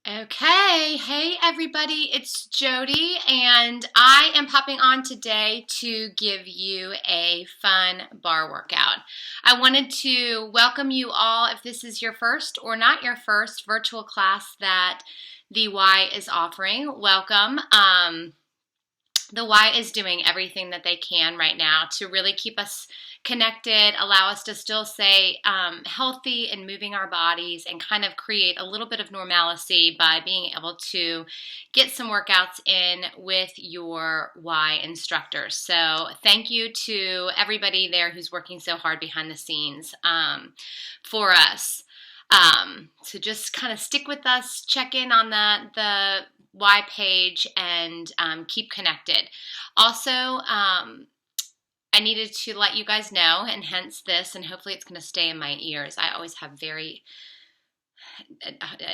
Okay, hey everybody, it's Jody, and I am popping on today to give you a fun bar workout. I wanted to welcome you all if this is your first or not your first virtual class that the Y is offering. Welcome. The Y is doing everything that they can right now to really keep us connected, allow us to still stay healthy and moving our bodies, and kind of create a little bit of normalcy by being able to get some workouts in with your Y instructors. So thank you to everybody there who's working so hard behind the scenes for us. So just kind of stick with us, check in on the Y page, and keep connected. Also, I needed to let you guys know, and hence this, and hopefully it's going to stay in my ears. I always have very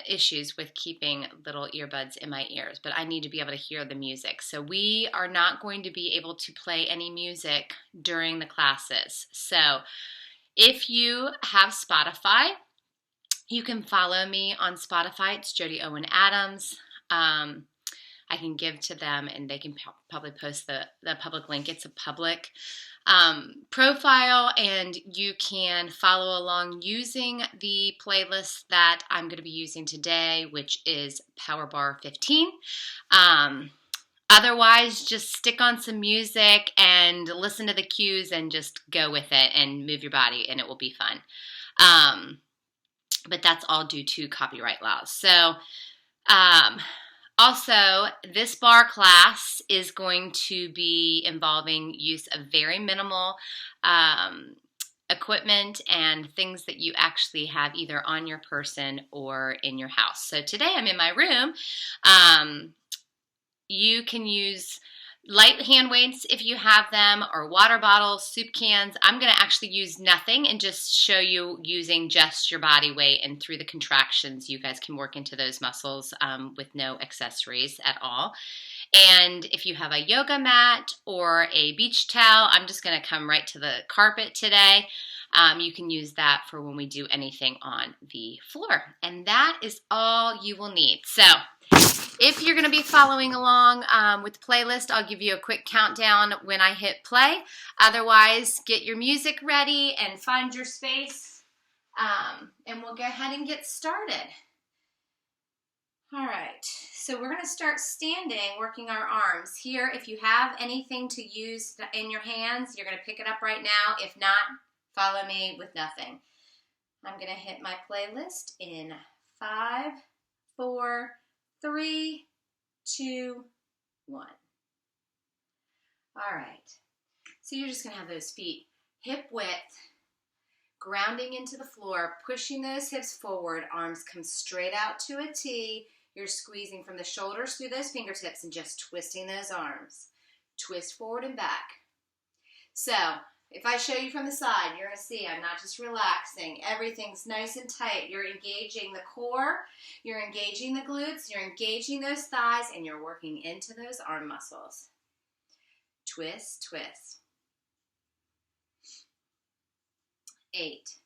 issues with keeping little earbuds in my ears, but I need to be able to hear the music. So we are not going to be able to play any music during the classes. So if you have Spotify, you can follow me on Spotify. It's Jody Owen Adams. I can give to them, and they can probably post the public link. It's a public profile, and you can follow along using the playlist that I'm going to be using today, which is Power Bar 15. Otherwise, just stick on some music and listen to the cues and just go with it and move your body, and it will be fun. But that's all due to copyright laws. So, also, this bar class is going to be involving use of very minimal equipment and things that you actually have either on your person or in your house. So today I'm in my room. You can use light hand weights if you have them, or water bottles, soup cans. I'm going to actually use nothing and just show you using just your body weight, and through the contractions you guys can work into those muscles with no accessories at all. And if you have a yoga mat or a beach towel, I'm just going to come right to the carpet today. You can use that for when we do anything on the floor. And that is all you will need. So if you're going to be following along with the playlist, I'll give you a quick countdown when I hit play. Otherwise, get your music ready and find your space, and we'll go ahead and get started. All right, so we're going to start standing, working our arms. Here, if you have anything to use in your hands, you're going to pick it up right now. If not, follow me with nothing. I'm going to hit my playlist in 5, 4, 3, 2, 1. All right, so you're just going to have those feet hip width, grounding into the floor, pushing those hips forward, arms come straight out to a T. You're squeezing from the shoulders through those fingertips and just twisting those arms. Twist forward and back. So if I show you from the side, you're going to see I'm not just relaxing. Everything's nice and tight. You're engaging the core, you're engaging the glutes, you're engaging those thighs, and you're working into those arm muscles. Twist, twist. 8.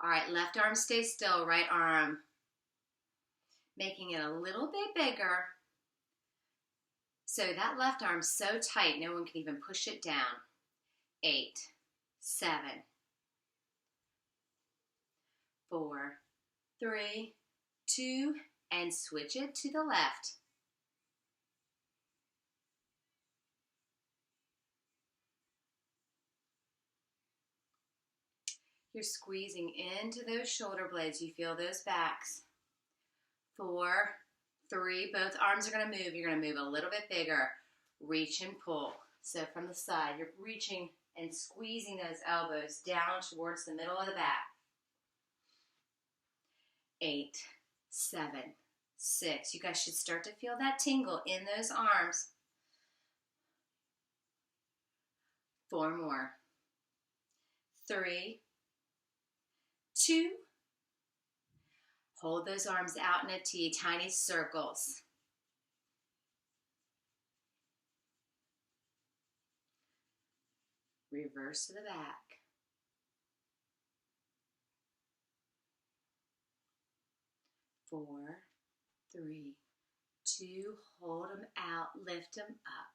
'All right, left arm stays still, right arm making it a little bit bigger. So that left arm's so tight, no one can even push it down. 8, 7, 4, 3, 2, and switch it to the left. You're squeezing into those shoulder blades. You feel those backs. 4, 3, both arms are going to move. You're going to move a little bit bigger. Reach and pull. So from the side, you're reaching and squeezing those elbows down towards the middle of the back. 8, 7, 6. You guys should start to feel that tingle in those arms. 4 more. 3, 2. Hold those arms out in a T, tiny circles. Reverse to the back. 4, 3, 2, hold them out, lift them up.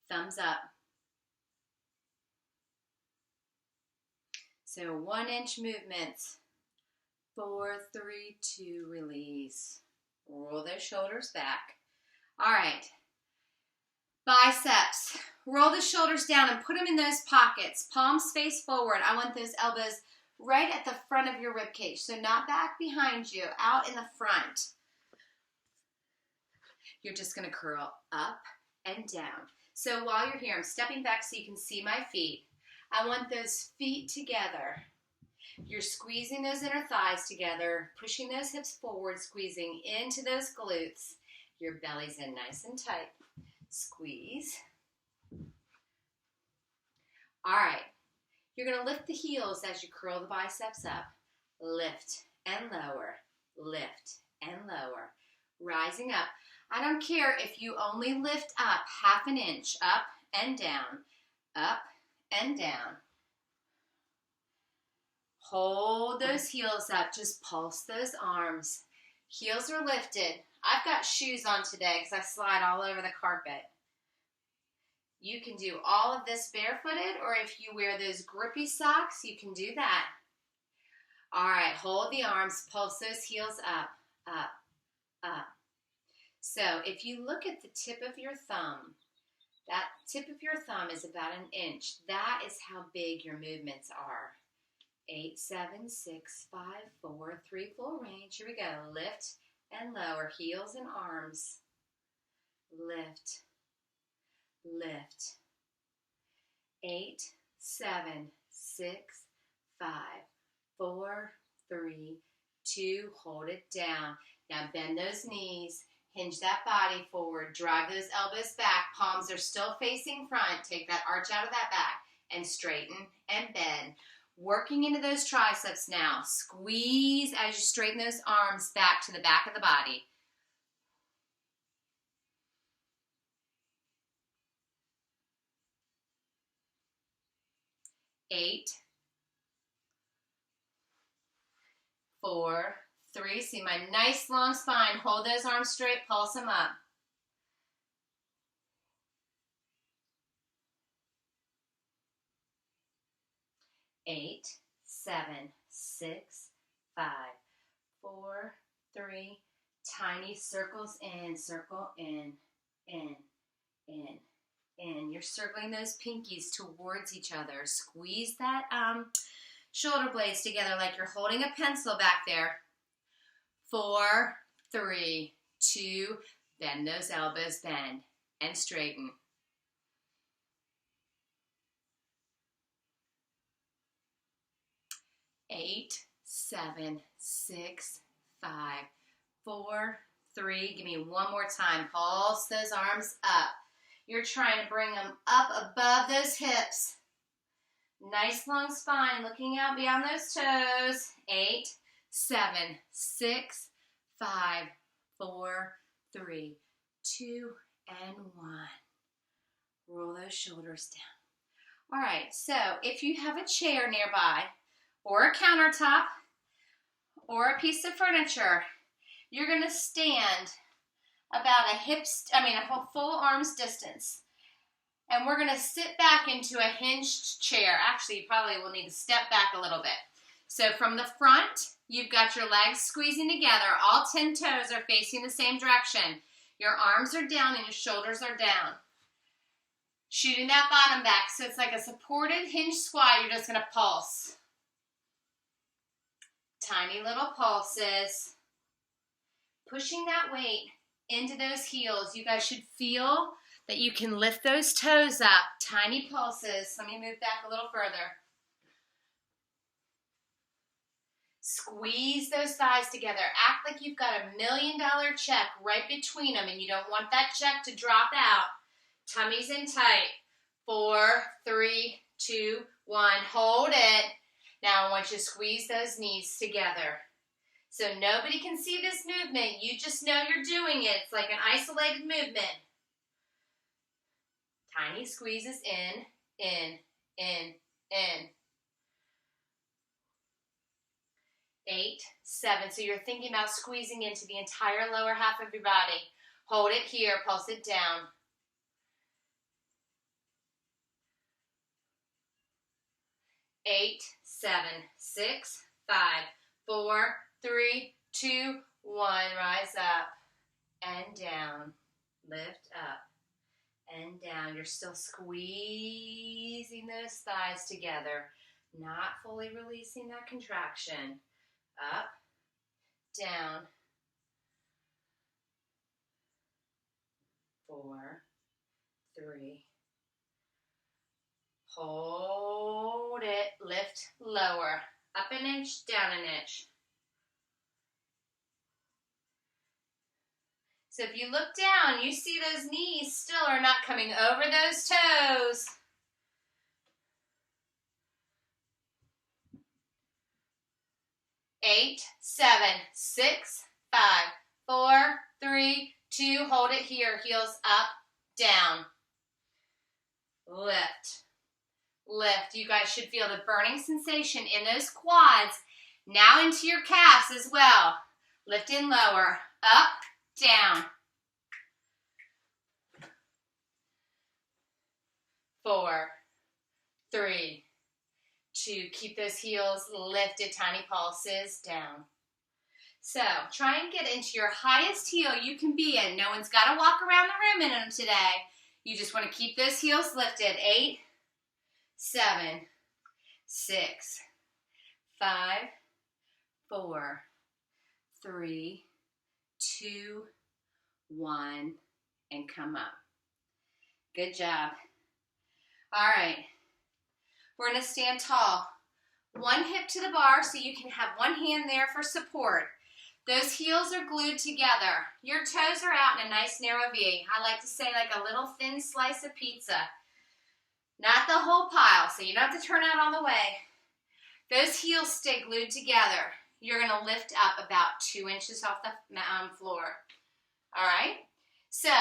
Thumbs up. So 1-inch movements. 4, 3, 2, release. Roll those shoulders back. All right. Biceps. Roll the shoulders down and put them in those pockets. Palms face forward. I want those elbows right at the front of your rib cage. So not back behind you, out in the front. You're just going to curl up and down. So while you're here, I'm stepping back so you can see my feet. I want those feet together. You're squeezing those inner thighs together, pushing those hips forward, squeezing into those glutes. Your belly's in nice and tight. Squeeze. All right. You're going to lift the heels as you curl the biceps up. Lift and lower. Lift and lower. Rising up. I don't care if you only lift up half an inch. Up and down. Up and down. Hold those heels up. Just pulse those arms. Heels are lifted. I've got shoes on today because I slide all over the carpet. You can do all of this barefooted, or if you wear those grippy socks, you can do that. All right, hold the arms, pulse those heels up, up, up. So if you look at the tip of your thumb, that tip of your thumb is about 1 inch. That is how big your movements are. 8, 7, 6, 5, 4, 3, full range. Here we go. Lift and lower, heels and arms. Lift, lift. 8, 7, 6, 5, 4, 3, 2, hold it down. Now bend those knees, hinge that body forward, drive those elbows back, palms are still facing front, take that arch out of that back, and straighten and bend. Working into those triceps now. Squeeze as you straighten those arms back to the back of the body. 8, 4, 3. See my nice long spine. Hold those arms straight. Pulse them up. 8, 7, 6, 5, 4, 3. Tiny circles in, circle in, in, in, in. You're circling those pinkies towards each other. Squeeze that shoulder blades together like you're holding a pencil back there. 4, 3, 2. Bend those elbows, bend and straighten. 8, 7, 6, 5, 4, 3. Give me one more time. Pulse those arms up. You're trying to bring them up above those hips. Nice long spine, looking out beyond those toes. 8, 7, 6, 5, 4, 3, 2, and 1. Roll those shoulders down. All right, so if you have a chair nearby, or a countertop, or a piece of furniture, you're going to stand about a full arm's distance. And we're going to sit back into a hinged chair. Actually, you probably will need to step back a little bit. So from the front, you've got your legs squeezing together. All 10 toes are facing the same direction. Your arms are down and your shoulders are down. Shooting that bottom back. So it's like a supported hinge squat. You're just going to pulse. Tiny little pulses. Pushing that weight into those heels. You guys should feel that you can lift those toes up. Tiny pulses. Let me move back a little further. Squeeze those thighs together. Act like you've got $1 million check right between them and you don't want that check to drop out. Tummy's in tight. 4, 3, 2, 1. Hold it. Now I want you to squeeze those knees together. So nobody can see this movement. You just know you're doing it. It's like an isolated movement. Tiny squeezes in. 8, 7. So you're thinking about squeezing into the entire lower half of your body. Hold it here, pulse it down. 8, 7, 6, 5, 4, 3, 2, 1. Rise up and down. Lift up and down. You're still squeezing those thighs together, not fully releasing that contraction. Up, down. 4, 3. Hold it. Lift, lower. Up an inch, down an inch. So if you look down, you see those knees still are not coming over those toes. 8, 7, 6, 5, 4, 3, 2. Hold it here. Heels up, down. Lift. Lift. You guys should feel the burning sensation in those quads. Now into your calves as well. Lift and lower. Up, down. 4, 3, 2. Keep those heels lifted, tiny pulses down. So try and get into your highest heel you can be in. No one's got to walk around the room in them today. You just want to keep those heels lifted. 8, 7, 6, 5, 4, 3, 2, 1, and come up. Good job. All right. We're going to stand tall. One hip to the bar so you can have one hand there for support. Those heels are glued together. Your toes are out in a nice narrow V. I like to say like a little thin slice of pizza. Not the whole pile, so you don't have to turn out on the way. Those heels stay glued together. You're going to lift up about 2 inches off the floor. All right? So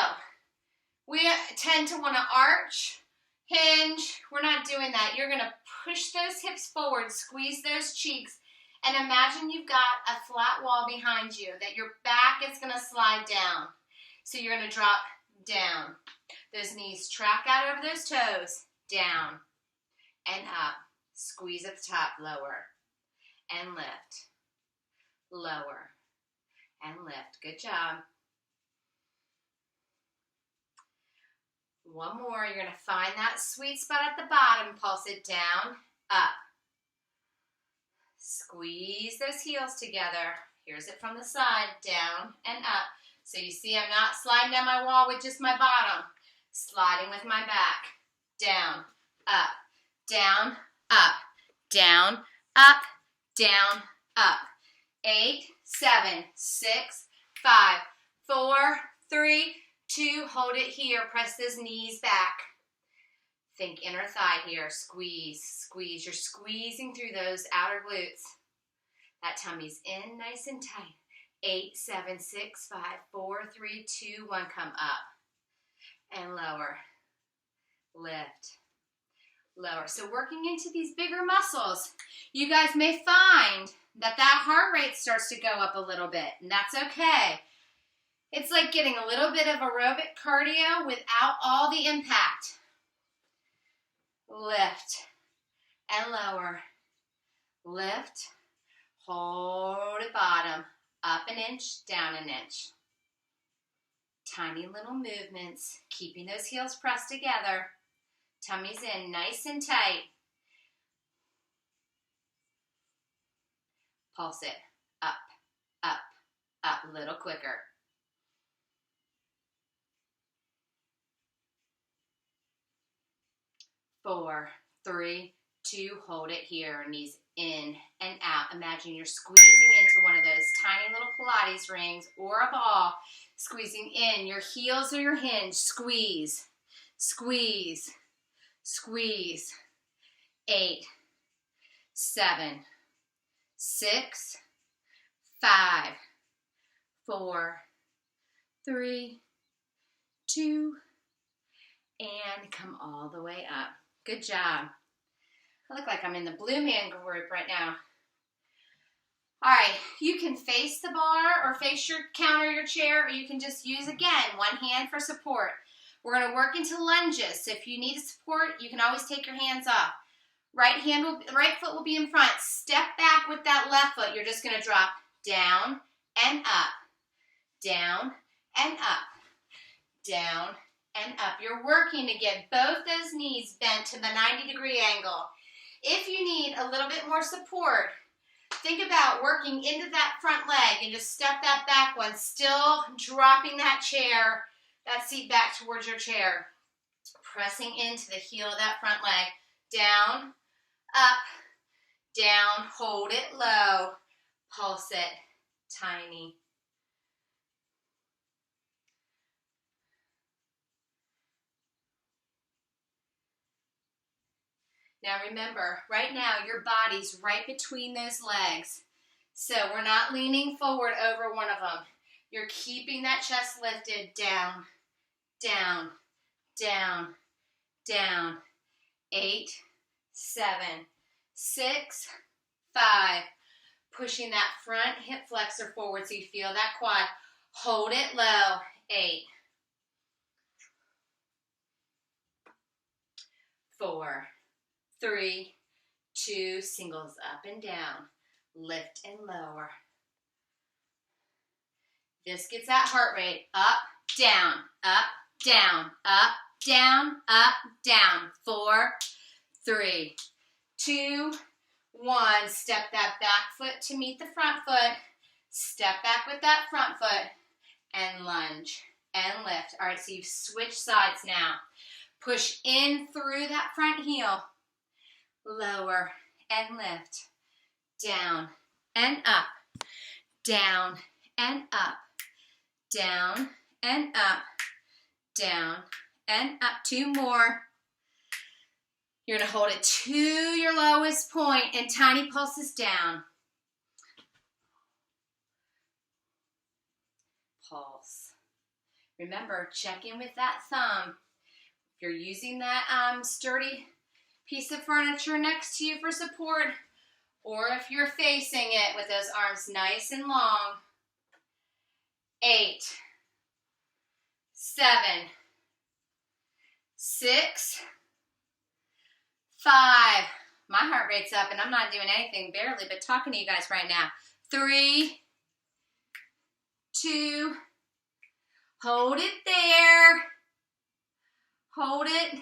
we tend to want to arch, hinge. We're not doing that. You're going to push those hips forward, squeeze those cheeks, and imagine you've got a flat wall behind you, that your back is going to slide down. So you're going to drop down. Those knees track out over those toes, down and up. Squeeze at the top, lower, and lift, lower, and lift. Good job. One more. You're going to find that sweet spot at the bottom. Pulse it down, up. Squeeze those heels together. Here's it from the side, down and up. So you see I'm not sliding down my wall with just my bottom. Sliding with my back. Down, up, down, up, down, up, down, up. 8, 7, 6, 5, 4, 3, 2. Hold it here. Press those knees back. Think inner thigh here. Squeeze, squeeze. You're squeezing through those outer glutes. That tummy's in nice and tight. 8, 7, 6, 5, 4, 3, 2, 1. Come up and lower. Lift. Lower. So working into these bigger muscles, you guys may find that heart rate starts to go up a little bit, and that's okay. It's like getting a little bit of aerobic cardio without all the impact. Lift and lower. Lift. Hold at bottom. Up an inch, down an inch. Tiny little movements, keeping those heels pressed together. Tummy's in nice and tight. Pulse it. Up, up, up. A little quicker. 4, 3, 2. Hold it here. Knees in and out. Imagine you're squeezing into one of those tiny little Pilates rings or a ball. Squeezing in. Your heels are your hinge. Squeeze, squeeze, squeeze. 8, 7, 6, 5, 4, 3, 2, and come all the way up. Good job. I look like I'm in the Blue Man group right now. All right, you can face the bar or face your counter, your chair, or you can just use, again, one hand for support. We're going to work into lunges, so if you need support, you can always take your hands off. Right foot will be in front. Step back with that left foot. You're just going to drop down and up, down and up, down and up. You're working to get both those knees bent to the 90-degree angle. If you need a little bit more support, think about working into that front leg and just step that back one, still dropping that seat back towards your chair. Pressing into the heel of that front leg. Down, up, down, hold it low, pulse it, tiny. Now remember, right now your body's right between those legs. So we're not leaning forward over one of them. You're keeping that chest lifted, down, down, down, down. 8, 7, 6, 5. Pushing that front hip flexor forward so you feel that quad. Hold it low. 8, 4, 3, 2, singles up and down. Lift and lower. This gets that heart rate up, down, up, down, up, down, up, down. 4, 3, 2, 1. Step that back foot to meet the front foot. Step back with that front foot and lunge and lift. All right, so you've switched sides now. Push in through that front heel. Lower and lift. Down and up. Down and up. Down and up. Down and up. 2 more. You're going to hold it to your lowest point and tiny pulses down. Pulse. Remember, check in with that thumb. If you're using that sturdy piece of furniture next to you for support, or if you're facing it with those arms nice and long. 8, 7, 6, 5. My heart rate's up and I'm not doing anything, barely, but talking to you guys right now. 3, 2, hold it there. Hold it.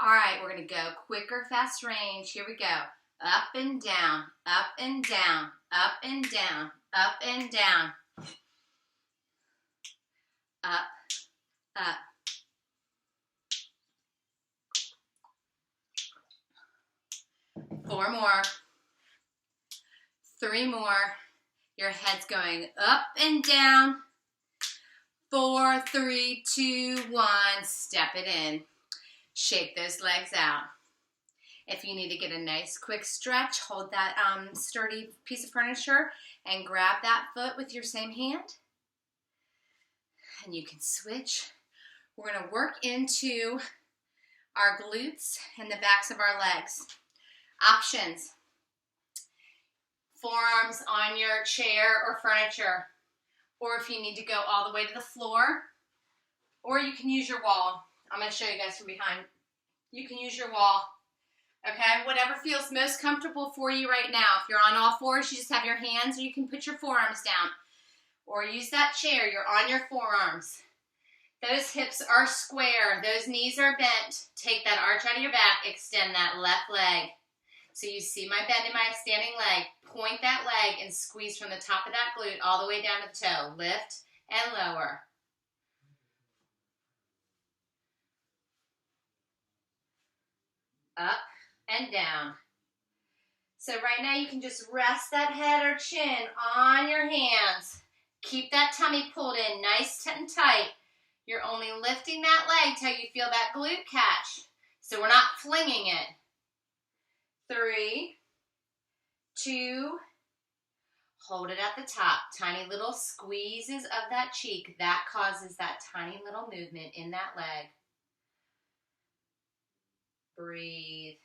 All right, we're going to go quicker, fast range. Here we go. Up and down, up and down, up and down, up and down. Up, up. Four more. 3 more. Your head's going up and down. 4, 3, 2, 1. Step it in. Shake those legs out. If you need to get a nice quick stretch, hold that sturdy piece of furniture and grab that foot with your same hand. And you can switch. We're going to work into our glutes and the backs of our legs. Options. Forearms on your chair or furniture. Or if you need to go all the way to the floor. Or you can use your wall. I'm going to show you guys from behind. You can use your wall. Okay, whatever feels most comfortable for you right now. If you're on all fours, you just have your hands, or you can put your forearms down. Or use that chair, you're on your forearms. Those hips are square, those knees are bent. Take that arch out of your back, extend that left leg. So you see my bend in my standing leg. Point that leg and squeeze from the top of that glute all the way down to the toe. Lift and lower. Up and down. So right now you can just rest that head or chin on your hands. Keep that tummy pulled in nice and tight. You're only lifting that leg till you feel that glute catch. So we're not flinging it. 3, 2, hold it at the top. Tiny little squeezes of that cheek. That causes that tiny little movement in that leg. Breathe.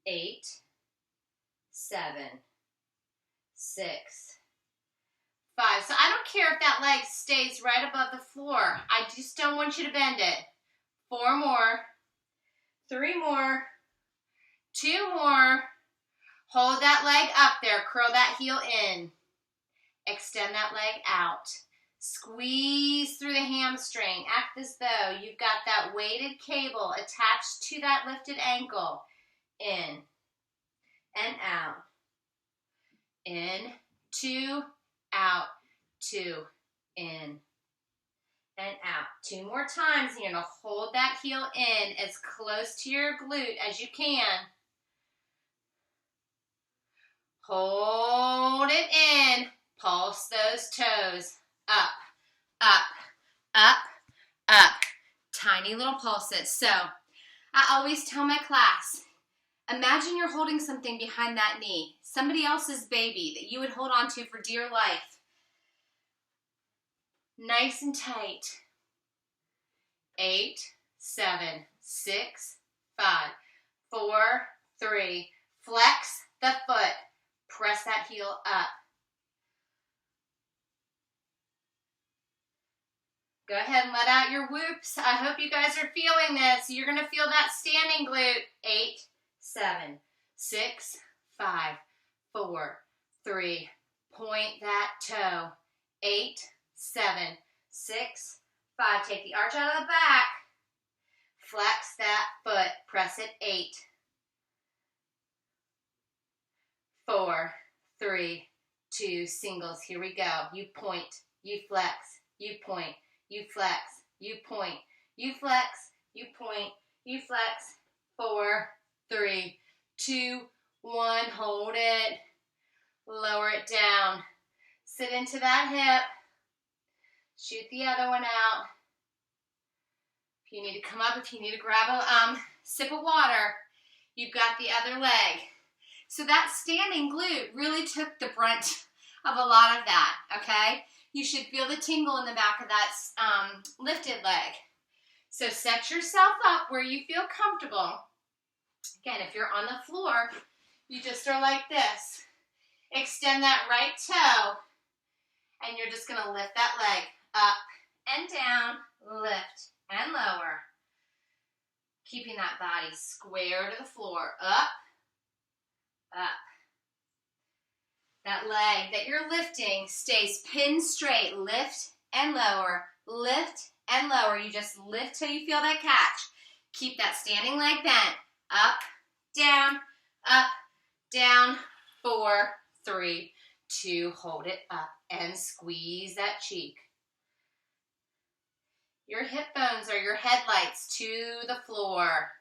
8, 7, 6, 5. So I don't care if that leg stays right above the floor. I just don't want you to bend it. 4 more, 3 more, 2 more. Hold that leg up there. Curl that heel in. Extend that leg out. Squeeze through the hamstring. Act as though you've got that weighted cable attached to that lifted ankle. In and out. In, 2, out, 2, in and out. 2 more times. You're going to hold that heel in as close to your glute as you can. Hold it in. Pulse those toes. Up, up, up, up. Tiny little pulses. So I always tell my class, imagine you're holding something behind that knee. Somebody else's baby that you would hold on to for dear life. Nice and tight. 8, 7, 6, 5, 4, 3. Flex the foot. Press that heel up. Go ahead and let out your whoops. I hope you guys are feeling this. You're going to feel that standing glute. 8, 7, 6, 5, 4, 3. Point that toe. 8, 7, 6, 5. Take the arch out of the back. Flex that foot. Press it. 8, 4, 3, 2. Singles. Here we go. You point. You flex. You point. You flex. You point. You flex. You point. You flex. 4, 3, 2, 1. Hold it. Lower it down. Sit into that hip. Shoot the other one out. If you need to come up, if you need to grab a sip of water, you've got the other leg. So that standing glute really took the brunt of a lot of that, okay? You should feel the tingle in the back of that lifted leg. So set yourself up where you feel comfortable. Again, if you're on the floor, you just are like this. Extend that right toe, and you're just going to lift that leg up and down, lift and lower. Keeping that body square to the floor, up, up. That leg that you're lifting stays pinned straight. Lift and lower, lift and lower. You just lift till you feel that catch. Keep that standing leg bent. Up, down, 4, 3, 2. Hold it up and squeeze that cheek. Your hip bones are your headlights to the floor.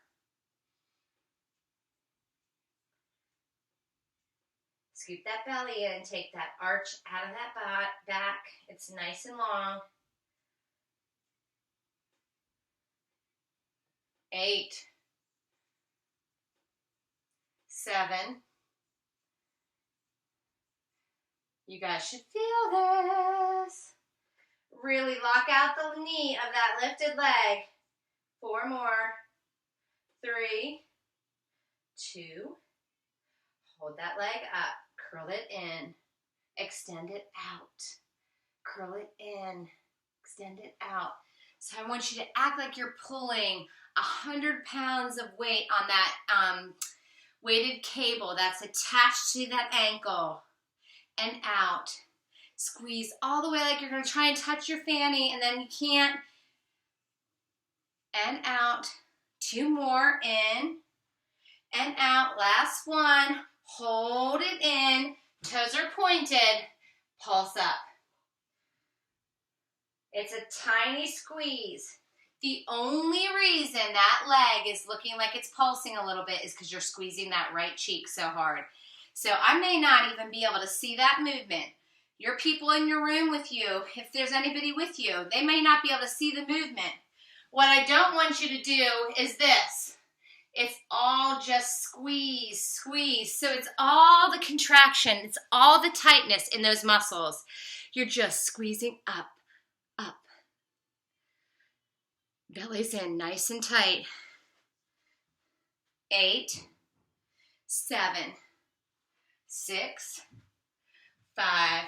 Scoop that belly in, take that arch out of that back. It's nice and long. 8, 7. You guys should feel this. Really lock out the knee of that lifted leg. 4 more. 3, 2. Hold that leg up. Curl it in. Extend it out. Curl it in. Extend it out. So I want you to act like you're pulling 100 pounds of weight on that weighted cable that's attached to that ankle. And out. Squeeze all the way like you're going to try and touch your fanny, and then you can't. And out. 2 more. In and out. Last one. Hold it in. Toes are pointed. Pulse up. It's a tiny squeeze. The only reason that leg is looking like it's pulsing a little bit is because you're squeezing that right cheek so hard. So I may not even be able to see that movement. Your people in your room with you, if there's anybody with you, they may not be able to see the movement. What I don't want you to do is this. It's all just squeeze, squeeze. So it's all the contraction. It's all the tightness in those muscles. You're just squeezing up, up, Belly's in nice and tight. 8, 7, 6, 5,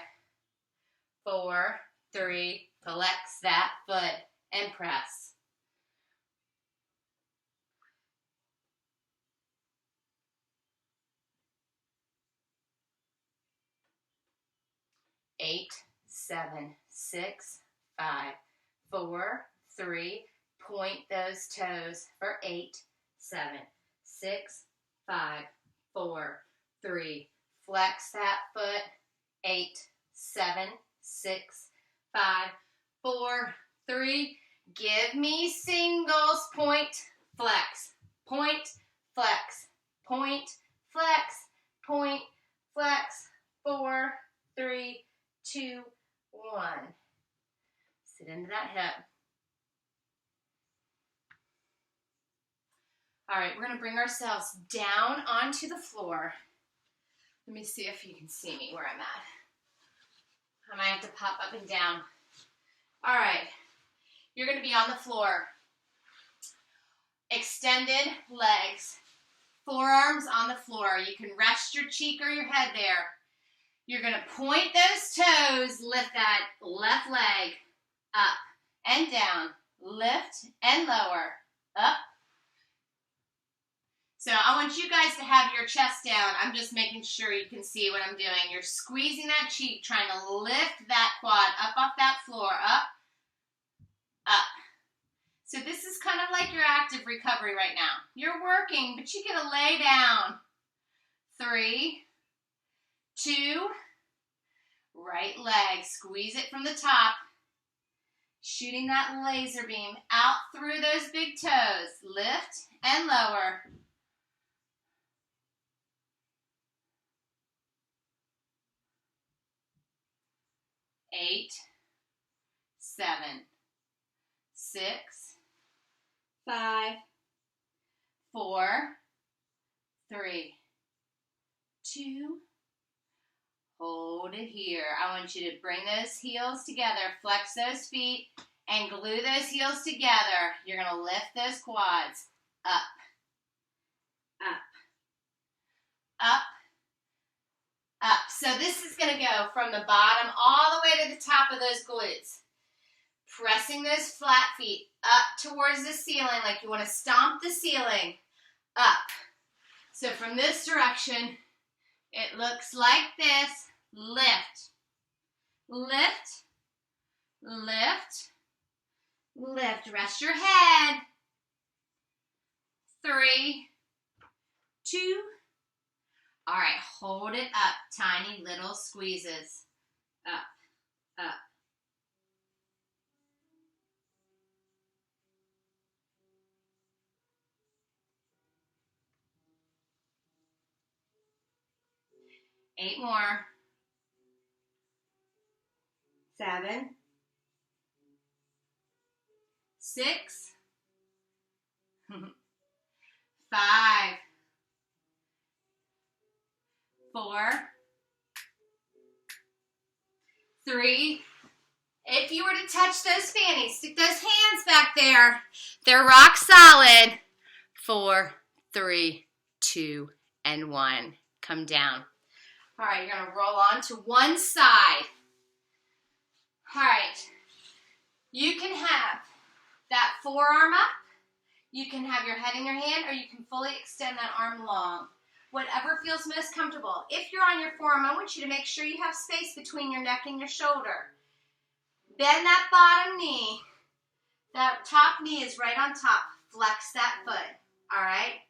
4, 3, flex that foot and press. 8, 7, 6, 5, 4, 3, point those toes for 8, 7, 6, 5, 4, 3, flex that foot, 8, 7, 6, 5, 4, 3, give me singles, point, flex, point, flex, point, flex, point, flex, 4, 3, 2, 1. Sit into that hip. All right, we're going to bring ourselves down onto the floor. Let me see if you can see me where I'm at. I might have to pop up and down. All right, you're going to be on the floor. Extended legs, forearms on the floor. You can rest your cheek or your head there. You're going to point those toes, lift that left leg up and down, lift and lower, up. So I want you guys to have your chest down. I'm just making sure you can see what I'm doing. You're squeezing that cheek, trying to lift that quad up off that floor, up, up. So this is kind of like your active recovery right now. You're working, but you get to lay down. 3, 2, right leg, squeeze it from the top. Shooting that laser beam out through those big toes. Lift and lower. 8, 7, 6, 5, 4, 3, 2, hold it here. I want you to bring those heels together, flex those feet, and glue those heels together. You're going to lift those quads up, up, up, up. So this is going to go from the bottom all the way to the top of those glutes. Pressing those flat feet up towards the ceiling like you want to stomp the ceiling. Up. So from this direction, it looks like this. Lift. Lift. Lift. Lift. Rest your head. 3, 2. All right, hold it up. Tiny little squeezes. Up, up. Eight more. 7, 6, 5, 4, 3. If you were to touch those fannies, stick those hands back there. They're rock solid. 4, 3, 2, and 1. Come down. All right, you're going to roll on to one side. All right. You can have that forearm up. You can have your head in your hand, or you can fully extend that arm long. Whatever feels most comfortable. If you're on your forearm, I want you to make sure you have space between your neck and your shoulder. Bend that bottom knee. That top knee is right on top. Flex that foot. All right?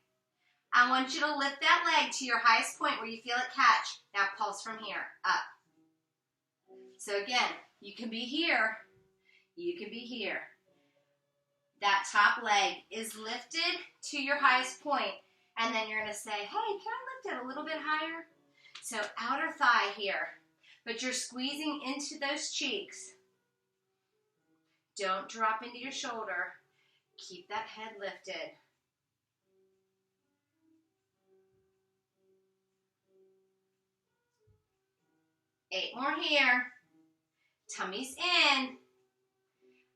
I want you to lift that leg to your highest point where you feel it catch. Now pulse from here. Up. So again, you can be here. You can be here. That top leg is lifted to your highest point, and then you're going to say, hey, can I lift it a little bit higher? So outer thigh here, but you're squeezing into those cheeks. Don't drop into your shoulder. Keep that head lifted. Eight more here. Tummy's in.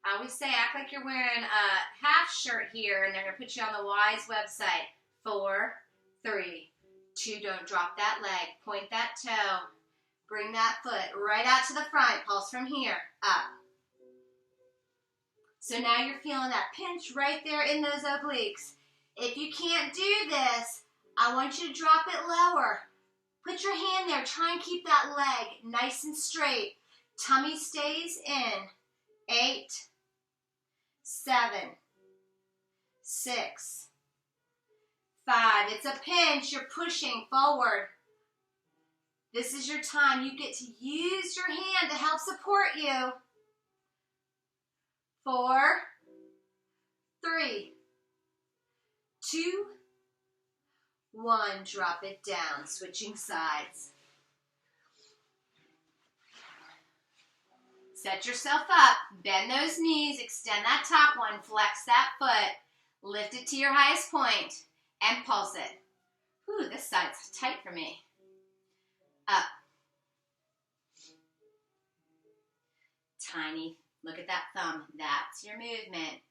I always say, act like you're wearing a half shirt here, and they're going to put you on the Wise website. 4, 3, 2, don't drop that leg. Point that toe. Bring that foot right out to the front. Pulse from here, up. So now you're feeling that pinch right there in those obliques. If you can't do this, I want you to drop it lower. Put your hand there. Try and keep that leg nice and straight. Tummy stays in. 8, 7, 6, 5. It's a pinch. You're pushing forward. This is your time. You get to use your hand to help support you. 4, 3, 2, 1. Drop it down. Switching sides. Set yourself up. Bend those knees. Extend that top one. Flex that foot. Lift it to your highest point and pulse it. Ooh, this side's tight for me. Up. Tiny. Look at that thumb. That's your movement.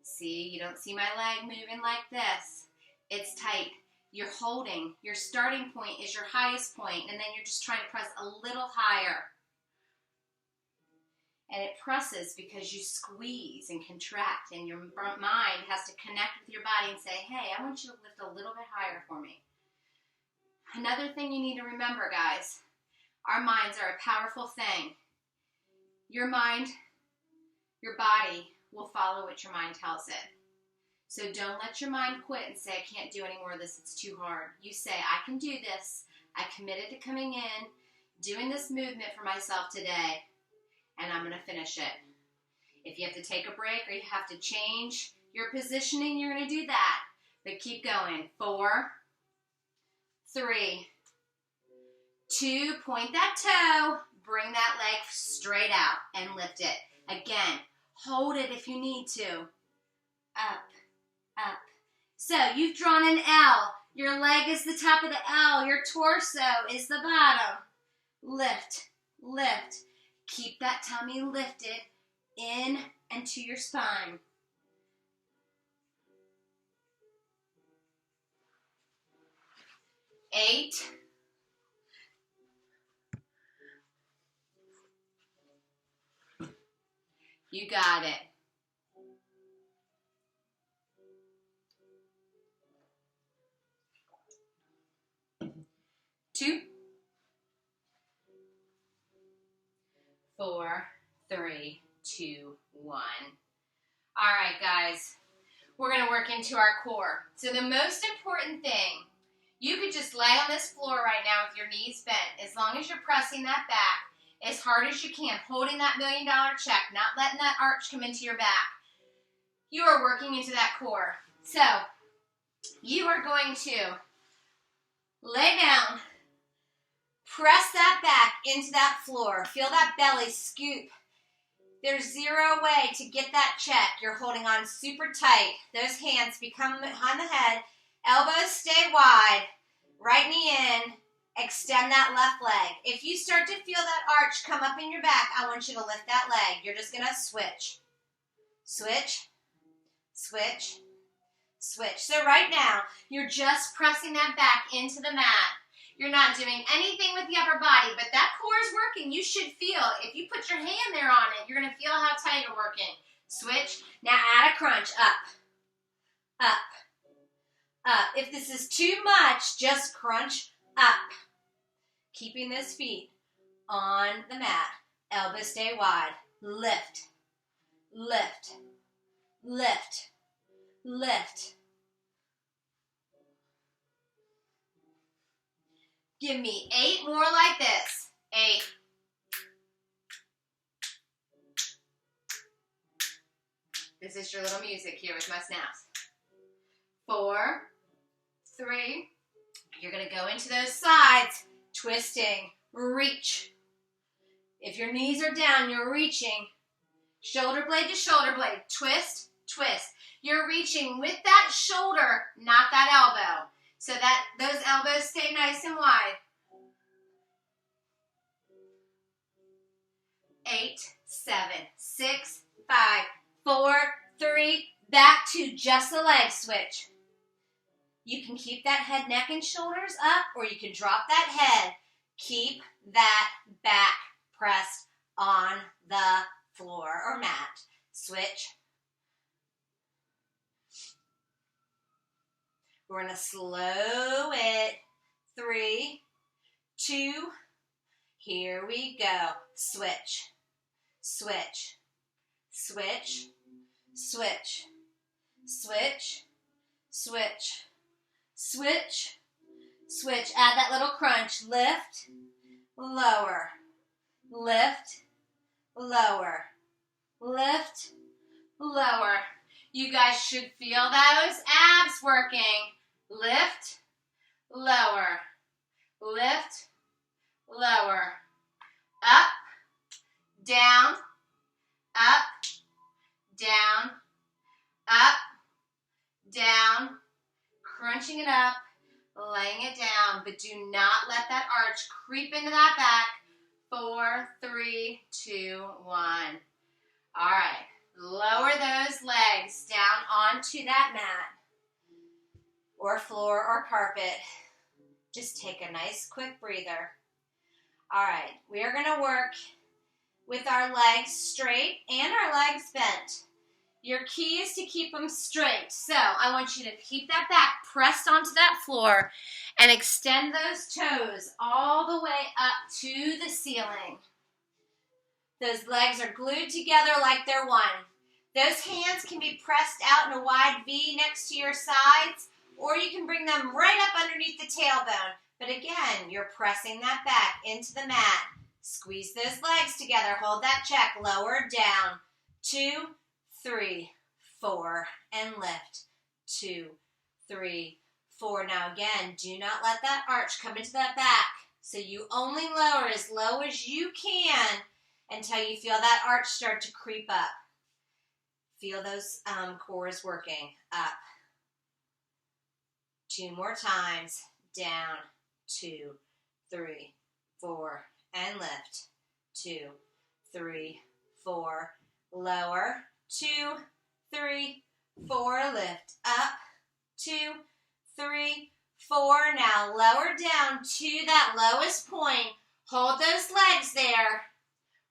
See, you don't see my leg moving like this. It's tight. You're holding. Your starting point is your highest point, and then you're just trying to press a little higher. And it presses because you squeeze and contract, and your mind has to connect with your body and say, hey, I want you to lift a little bit higher for me. Another thing you need to remember, guys, our minds are a powerful thing. Your mind, your body will follow what your mind tells it. So don't let your mind quit and say, I can't do any more of this, it's too hard. You say, I can do this. I committed to coming in, doing this movement for myself today, and I'm going to finish it. If you have to take a break or you have to change your positioning, you're going to do that. But keep going. 4, 3, 2, point that toe, bring that leg straight out and lift it. Again, hold it if you need to. Up, up. So you've drawn an L. Your leg is the top of the L. Your torso is the bottom. Lift, lift. Keep that tummy lifted in and to your spine. Eight. You got it. 2, 4, 3, 2, 1. All right, guys, we're going to work into our core. So the most important thing, you could just lay on this floor right now with your knees bent, as long as you're pressing that back as hard as you can, holding that $1 million check, not letting that arch come into your back. You are working into that core. So you are going to lay down, press that back into that floor. Feel that belly scoop. There's zero way to get that check. You're holding on super tight. Those hands become behind the head. Elbows stay wide. Right knee in. Extend that left leg. If you start to feel that arch come up in your back, I want you to lift that leg. You're just going to switch. Switch. Switch. Switch. So right now, you're just pressing that back into the mat. You're not doing anything with the upper body, but that core is working. You should feel, if you put your hand there on it, you're going to feel how tight you're working. Switch. Now add a crunch. Up. Up. Up. If this is too much, just crunch up. Keeping those feet on the mat. Elbows stay wide. Lift. Lift. Lift. Lift. Give me 8 more like this. 8. This is your little music here with my snaps. 4, 3. You're going to go into those sides, twisting, reach. If your knees are down, you're reaching. Shoulder blade to shoulder blade. Twist, twist. You're reaching with that shoulder, not that elbow. So that those elbows stay nice and wide. 8, 7, 6, 5, 4, 3, back to just the leg switch. You can keep that head, neck, and shoulders up, or you can drop that head. Keep that back pressed on the floor or mat. Switch. We're going to slow it. 3, 2, here we go. Switch, switch, switch, switch, switch, switch, switch, switch. Add that little crunch. Lift, lower, lift, lower, lift, lower. You guys should feel those abs working. Lift, lower, lift, lower, up, down, up, down, up, down, crunching it up, laying it down, but do not let that arch creep into that back. 4, 3, 2, 1. All right, lower those legs down onto that mat or floor or carpet. Just take a nice quick breather. All right, we are going to work with our legs straight and our legs bent. Your key is to keep them straight. So I want you to keep that back pressed onto that floor and extend those toes all the way up to the ceiling. Those legs are glued together like they're one. Those hands can be pressed out in a wide V next to your sides, or you can bring them right up underneath the tailbone. But again, you're pressing that back into the mat. Squeeze those legs together. Hold that check. Lower, down. 2, 3, 4, and lift. 2, 3, 4. Now again, do not let that arch come into that back. So you only lower as low as you can until you feel that arch start to creep up. Feel those cores working. Up. 2 more times. Down. 2, 3, 4, and lift. 2, 3, 4, lower. 2, 3, 4, lift. Up. 2, 3, 4. Now lower down to that lowest point. Hold those legs there.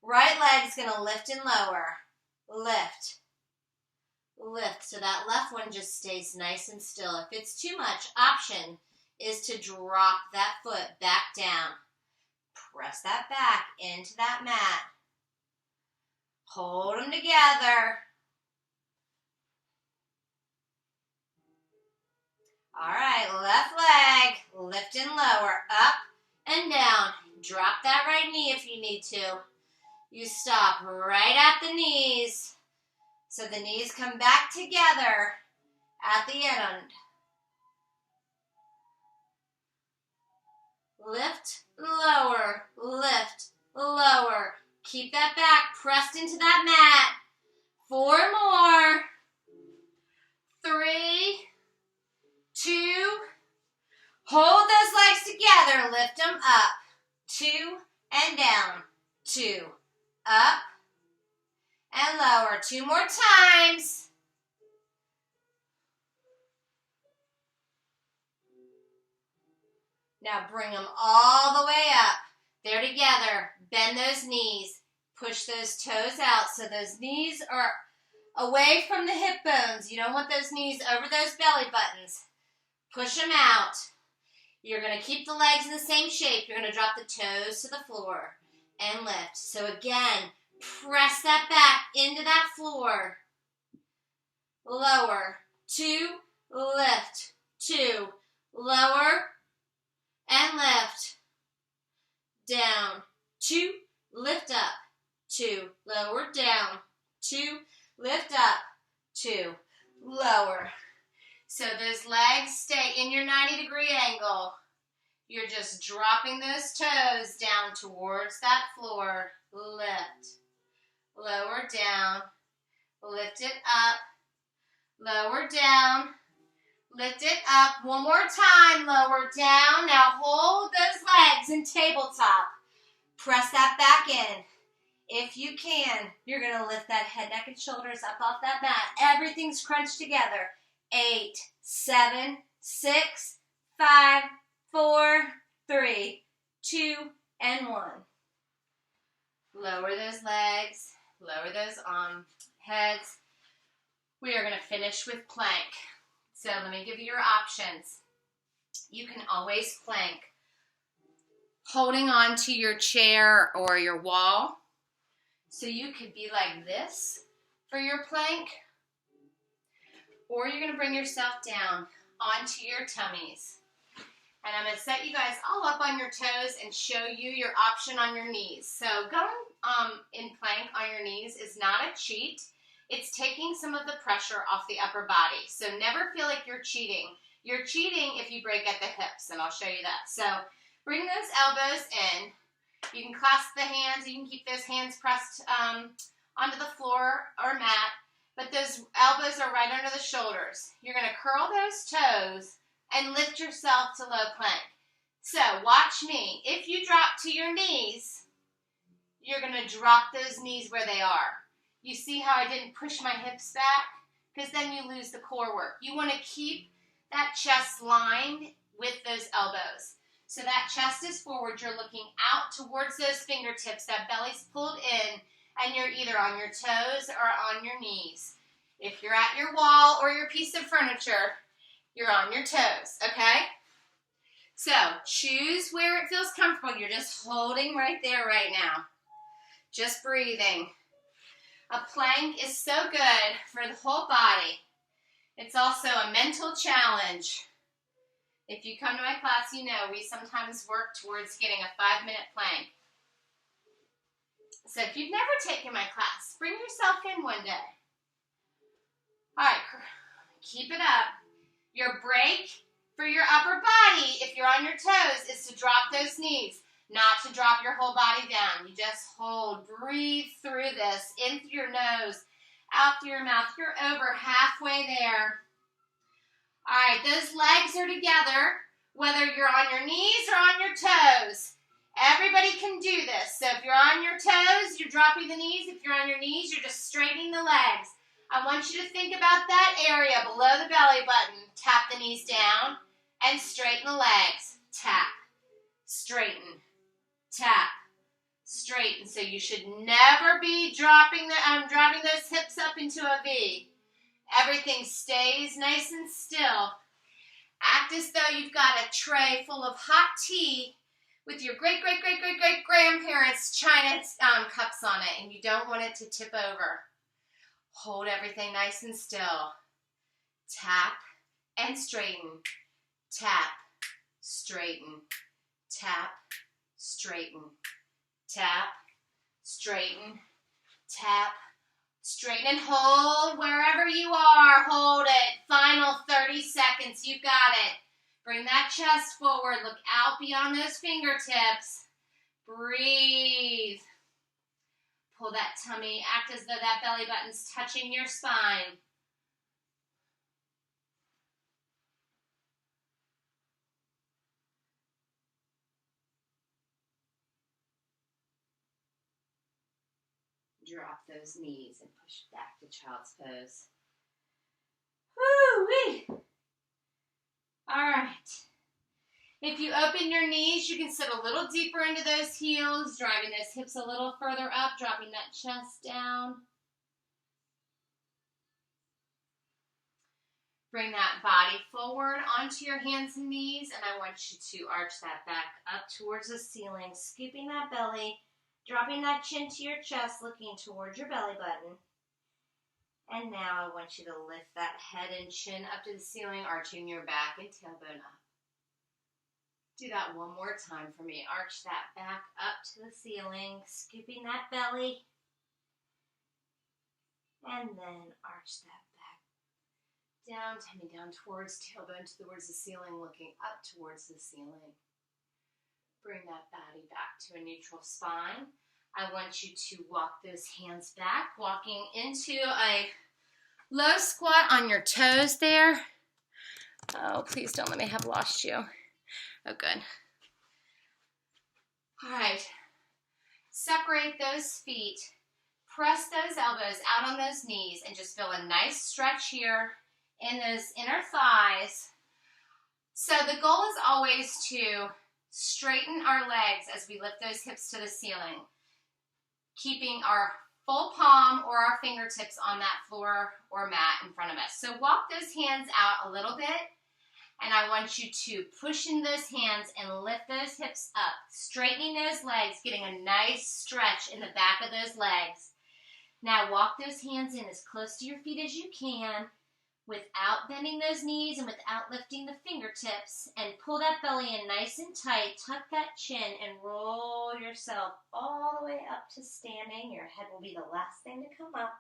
Right leg's going to lift and lower. Lift. Lift. So that left one just stays nice and still. If it's too much, option is to drop that foot back down. Press that back into that mat. Hold them together. All right, left leg, lift and lower, up and down. Drop that right knee if you need to. You stop right at the knees. So the knees come back together at the end. Lift, lower, lift, lower. Keep that back pressed into that mat. 4 more. 3, 2. Hold those legs together. Lift them up. 2 and down. 2. Up and lower. 2 more times. Now bring them all the way up. They're together. Bend those knees. Push those toes out so those knees are away from the hip bones. You don't want those knees over those belly buttons. Push them out. You're going to keep the legs in the same shape. You're going to drop the toes to the floor and lift. So again, press that back into that floor. Lower. 2, lift. 2, lower and lift. Down. 2, lift up. 2, lower, down. 2, lift up. 2, lower. So those legs stay in your 90-degree angle. You're just dropping those toes down towards that floor. Lift. Lower, down. Lift it up. Lower, down. Lift it up. 1 more time. Lower, down. Now hold those legs in tabletop. Press that back in. If you can, you're going to lift that head, neck, and shoulders up off that mat. Everything's crunched together. 8, 7, 6, 5, 4, 3, 2, and 1. Lower those legs. Lower those heads. We are going to finish with plank. So let me give you your options. You can always plank holding on to your chair or your wall. So you could be like this for your plank, or you're going to bring yourself down onto your tummies. And I'm going to set you guys all up on your toes and show you your option on your knees. So going in plank on your knees is not a cheat. It's taking some of the pressure off the upper body. So never feel like you're cheating. You're cheating if you break at the hips, and I'll show you that. So bring those elbows in. You can clasp the hands. You can keep those hands pressed onto the floor or mat, but those elbows are right under the shoulders. You're going to curl those toes and lift yourself to low plank. So watch me. If you drop to your knees, you're going to drop those knees where they are. You see how I didn't push my hips back? Because then you lose the core work. You want to keep that chest lined with those elbows. So that chest is forward. You're looking out towards those fingertips. That belly's pulled in, and you're either on your toes or on your knees. If you're at your wall or your piece of furniture, you're on your toes, okay? So choose where it feels comfortable. You're just holding right there right now. Just breathing. A plank is so good for the whole body. It's also a mental challenge. If you come to my class, you know we sometimes work towards getting a 5-minute plank. So if you've never taken my class, bring yourself in one day. All right, keep it up. Your break for your upper body, if you're on your toes, is to drop those knees, not to drop your whole body down. You just hold, breathe through this, in through your nose, out through your mouth. You're over halfway there. All right, those legs are together, whether you're on your knees or on your toes. Everybody can do this. So if you're on your toes, you're dropping the knees. If you're on your knees, you're just straightening the legs. I want you to think about that area below the belly button. Tap the knees down and straighten the legs. Tap, straighten, tap, straighten. So you should never be dropping those hips up into a V. Everything stays nice and still. Act as though you've got a tray full of hot tea with your great-great-great-great-great-grandparents' china cups on it, and you don't want it to tip over. Hold everything nice and still. Tap and straighten. Tap, straighten. Tap, straighten. Tap, straighten. Tap, straighten and hold wherever you are. Hold it. Final 30 seconds. You got it. Bring that chest forward. Look out beyond those fingertips. Breathe. Pull that tummy. Act as though that belly button's touching your spine. Drop those knees and push back to child's pose. Woo-wee. All right. If you open your knees, you can sit a little deeper into those heels, driving those hips a little further up, dropping that chest down. Bring that body forward onto your hands and knees, and I want you to arch that back up towards the ceiling, scooping that belly, dropping that chin to your chest, looking towards your belly button. And now I want you to lift that head and chin up to the ceiling, arching your back and tailbone up. Do that one more time for me. Arch that back up to the ceiling, scooping that belly. And then arch that back down, tummy down towards tailbone towards the ceiling, looking up towards the ceiling. Bring that body back to a neutral spine. I want you to walk those hands back, walking into a low squat on your toes there. Oh, please don't let me have lost you. Oh, good. All right. Separate separate those feet, press those elbows out on those knees, and just feel a nice stretch here in those inner thighs. So the goal is always to straighten our legs as we lift those hips to the ceiling, keeping our full palm or our fingertips on that floor or mat in front of us. So walk those hands out a little bit, and I want you to push in those hands and lift those hips up, straightening those legs, getting a nice stretch in the back of those legs. Now walk those hands in as close to your feet as you can without bending those knees and without lifting the fingertips, and pull that belly in nice and tight, tuck that chin, and roll yourself all the way up to standing. Your head will be the last thing to come up.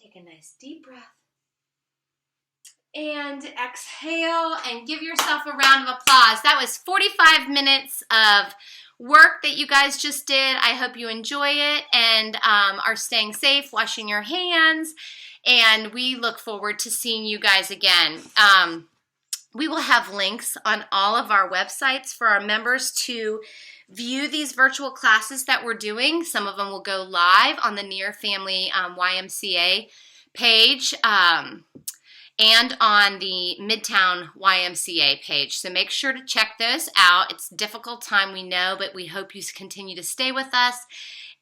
Take a nice deep breath. And exhale and give yourself a round of applause. That was 45 minutes of work that you guys just did. I hope you enjoy it and are staying safe, washing your hands, and we look forward to seeing you guys again. We will have links on all of our websites for our members to view these virtual classes that we're doing. Some of them will go live on the Near Family YMCA page, and on the Midtown YMCA page. So make sure to check those out. It's a difficult time, we know, but we hope you continue to stay with us.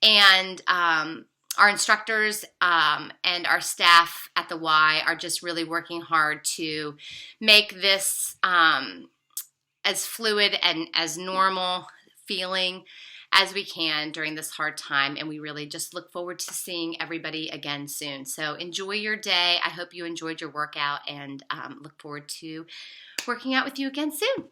And our instructors and our staff at the Y are just really working hard to make this as fluid and as normal feeling as we can during this hard time, and we really just look forward to seeing everybody again soon. So enjoy your day. I hope you enjoyed your workout, and look forward to working out with you again soon.